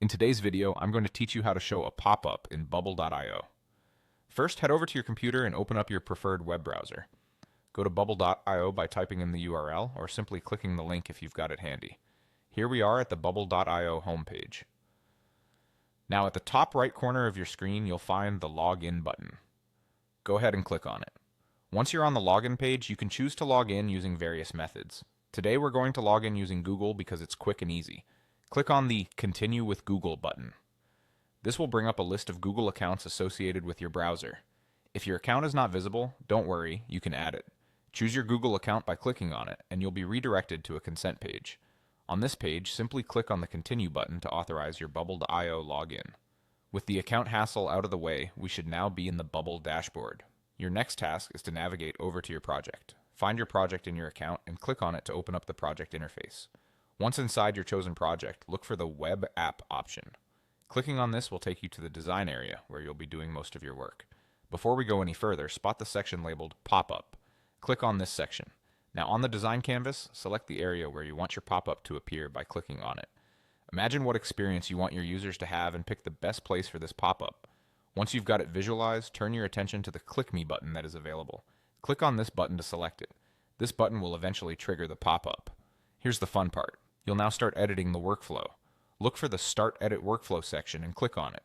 In today's video, I'm going to teach you how to show a pop-up in bubble.io. First, head over to your computer and open up your preferred web browser. Go to bubble.io by typing in the URL or simply clicking the link if you've got it handy. Here we are at the bubble.io homepage. Now at the top right corner of your screen, you'll find the Login button. Go ahead and click on it. Once you're on the login page, you can choose to log in using various methods. Today we're going to log in using Google because it's quick and easy. Click on the Continue with Google button. This will bring up a list of Google accounts associated with your browser. If your account is not visible, don't worry, you can add it. Choose your Google account by clicking on it, and you'll be redirected to a consent page. On this page, simply click on the Continue button to authorize your Bubble.io login. With the account hassle out of the way, we should now be in the Bubble dashboard. Your next task is to navigate over to your project. Find your project in your account and click on it to open up the project interface. Once inside your chosen project, look for the Web App option. Clicking on this will take you to the design area where you'll be doing most of your work. Before we go any further, spot the section labeled Pop-up. Click on this section. Now on the design canvas, select the area where you want your pop-up to appear by clicking on it. Imagine what experience you want your users to have and pick the best place for this pop-up. Once you've got it visualized, turn your attention to the Click Me button that is available. Click on this button to select it. This button will eventually trigger the pop-up. Here's the fun part. You'll now start editing the workflow. Look for the Start Edit Workflow section and click on it.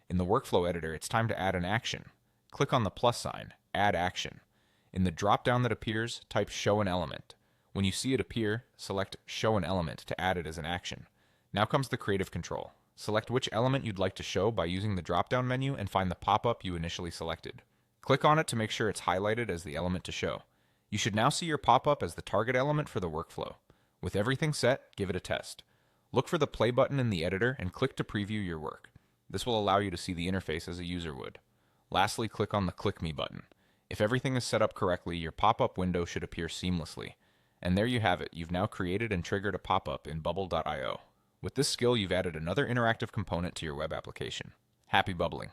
In the workflow editor, it's time to add an action. Click on the plus sign, Add Action. In the drop-down that appears, type Show an Element. When you see it appear, select Show an Element to add it as an action. Now comes the creative control. Select which element you'd like to show by using the drop-down menu and find the pop-up you initially selected. Click on it to make sure it's highlighted as the element to show. You should now see your pop-up as the target element for the workflow. With everything set, give it a test. Look for the play button in the editor and click to preview your work. This will allow you to see the interface as a user would. Lastly, click on the Click Me button. If everything is set up correctly, your pop-up window should appear seamlessly. And there you have it. You've now created and triggered a pop-up in bubble.io. With this skill, you've added another interactive component to your web application. Happy bubbling!